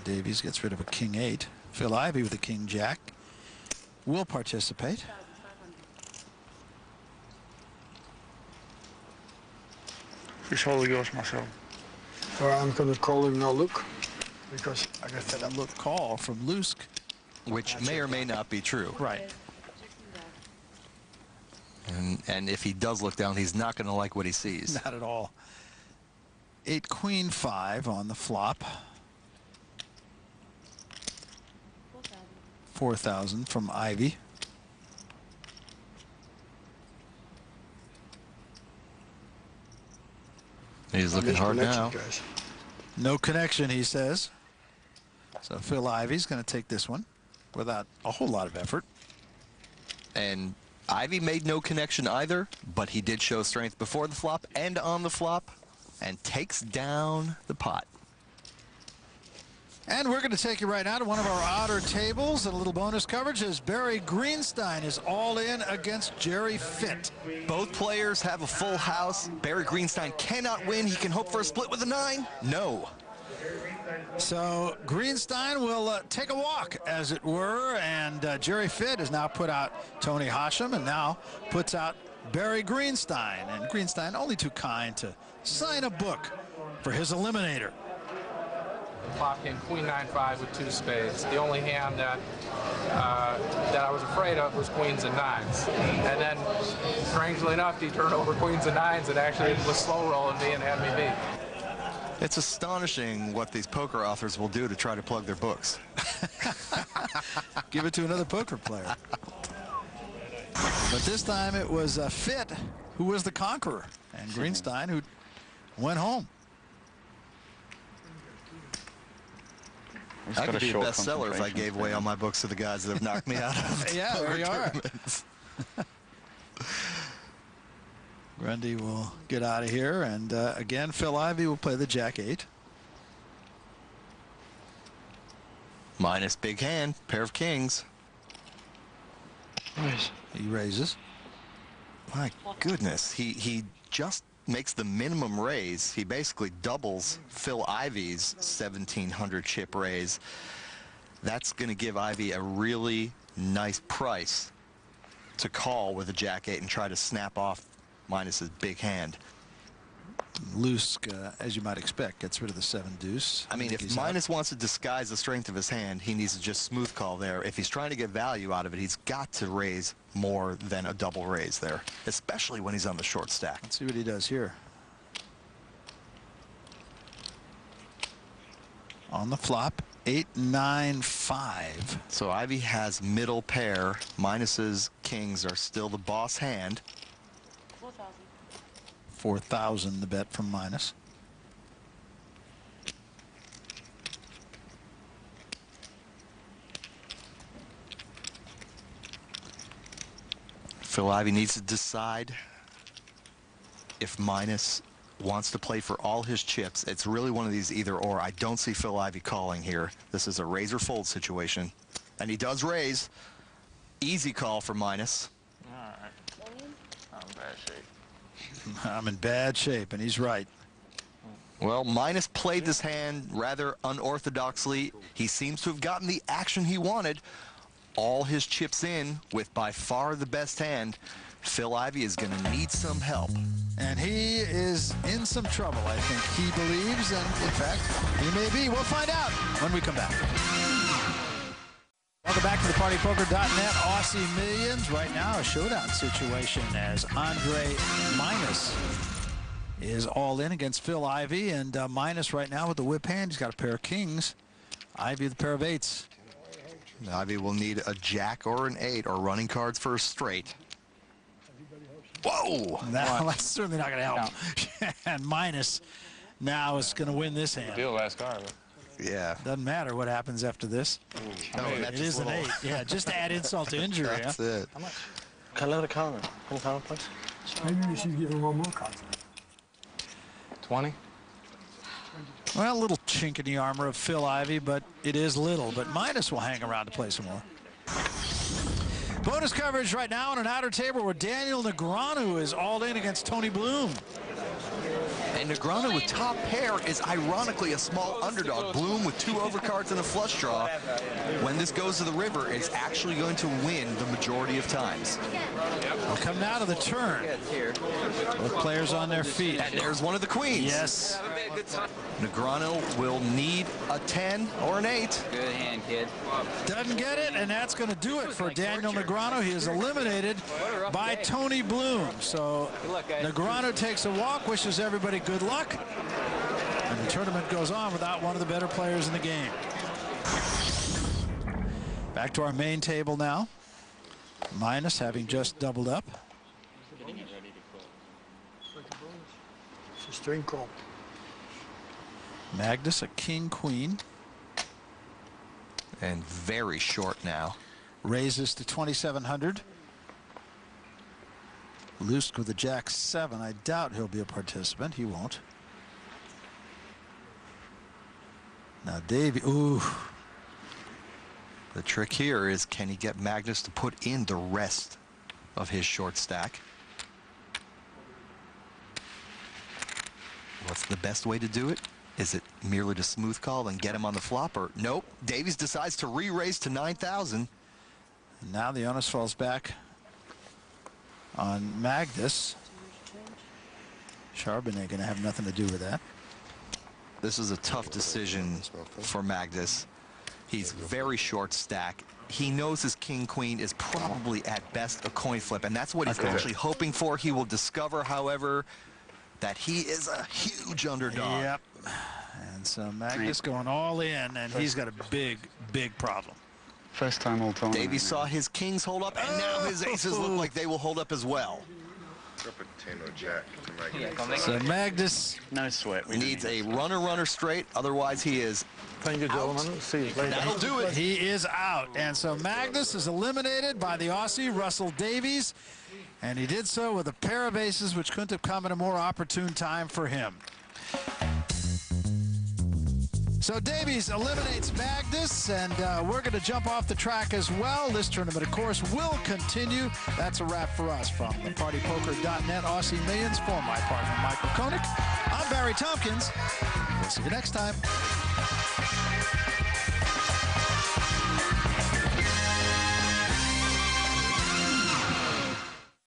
Davies gets rid of a king-8. Phil Ivey with a king-jack will participate. It's all yours, Marcel. I'm going to call him no look because I got fed up. Look call from Lusk. Which may or may not be true. Right. And if he does look down, he's not going to like what he sees. Not at all. 8 queen 5 on the flop. 4,000 from Ivy. He's looking hard now. Guys. No connection, he says. So Phil Ivey's going to take this one without a whole lot of effort. And Ivy made no connection either, but he did show strength before the flop and on the flop and takes down the pot. And we're going to take you right now to one of our outer tables and a little bonus coverage as Barry Greenstein is all in against Jerry Fitt. Both players have a full house. Barry Greenstein cannot win. He can hope for a split with a 9. No. So Greenstein will take a walk, as it were, and Jerry Fitt has now put out Tony Hashem and now puts out Barry Greenstein. And Greenstein only too kind to sign a book for his eliminator. Flop came queen 9-5 with 2 spades. The only hand that I was afraid of was queens and 9s. And then, strangely enough, he turned over queens and 9s and actually was slow rolling me and had me beat. It's astonishing what these poker authors will do to try to plug their books. Give it to another poker player. But this time it was Fitt who was the conqueror, and Greenstein who went home. I could be a bestseller if I gave away all my books to the guys that have knocked me out of yeah, there you are. tournaments. Grundy will get out of here, and again, Phil Ivey will play the Jack-8. Minus big hand, pair of kings. Nice. He raises. My goodness, he just makes the minimum raise. He basically doubles Phil Ivey's 1,700 chip raise. That's going to give Ivey a really nice price to call with a Jack-8 and try to snap off Minus's big hand. Lusk, as you might expect, gets rid of the 7-deuce. I mean, if Minus wants to disguise the strength of his hand, he needs to just smooth call there. If he's trying to get value out of it, he's got to raise more than a double raise there, especially when he's on the short stack. Let's see what he does here. On the flop, 8-9-5. So Ivey has middle pair. Minus's kings are still the boss hand. 4,000 the bet from Minus. Phil Ivey needs to decide if Minus wants to play for all his chips. It's really one of these either or. I don't see Phil Ivey calling here. This is a raise or fold situation. And he does raise. Easy call for Minus. All right. I'm in bad shape. I'm in bad shape, and he's right. Well, Minus played this hand rather unorthodoxly. He seems to have gotten the action he wanted. All his chips in with by far the best hand. Phil Ivey is going to need some help. And he is in some trouble, I think he believes, and in fact, he may be. We'll find out when we come back. Welcome back to the PartyPoker.net Aussie Millions. Right now, a showdown situation as Andre Minus is all in against Phil Ivey, and Minus right now with the whip hand. He's got a pair of kings. Ivey with a pair of 8s. Ivey will need a jack or an 8 or running cards for a straight. Whoa! That's certainly not going to help. And Minus now is going to win this hand. Deal last card. Yeah. Doesn't matter what happens after this. It is an 8. Yeah, just to add insult to injury. That's it. How much? Can I let a counter? Can I counter, please? Maybe we should give him one more card. 20? Well, a little chink in the armor of Phil Ivey, but it is little. But Minus will hang around to play some more. Bonus coverage right now on an outer table where Daniel Negreanu is all in against Tony Bloom. And Negreanu with top pair is ironically a small underdog. Bloom with 2 overcards and a flush draw, when this goes to the river, is actually going to win the majority of times. We'll come now to the turn. Both players on their feet. And there's one of the queens. Yes. Negreanu will need a 10 or an 8. Good hand, kid. Doesn't get it, and that's going to do it for Daniel Negreanu. He is eliminated by Tony Bloom. So Negreanu takes a walk, wishes everybody good luck, and the tournament goes on without one of the better players in the game. Back to our main table now. Minus having just doubled up. It's a string call. Magnus, a king, queen. And very short now. Raises to 2,700. Lusk with a jack-7. I doubt he'll be a participant. He won't. Now Davey, ooh. The trick here is, can he get Magnus to put in the rest of his short stack? What's the best way to do it? Is it merely to smooth call and get him on the flop, or nope? Davies decides to re-raise to 9,000. Now the onus falls back on Magnus. Charbonnet going to have nothing to do with that. This is a tough decision for Magnus. He's very short stack. He knows his king-queen is probably at best a coin flip, and that's what he's actually hoping for. He will discover, however, that he is a huge underdog. Yep. And so Magnus going all in, and he's got a big, big problem. First time all tournament. Davies saw his kings hold up, and now his aces look like they will hold up as well. So Magnus No sweat. Needs a runner straight, otherwise he is Thank you, gentlemen. See you later. That'll do it. He is out. And so Magnus is eliminated by the Aussie, Russell Davies. And he did so with a pair of aces, which couldn't have come at a more opportune time for him. So Davies eliminates Magnus, and we're going to jump off the track as well. This tournament, of course, will continue. That's a wrap for us from the PartyPoker.net Aussie Millions. For my partner, Michael Koenig, I'm Barry Tompkins. We'll see you next time.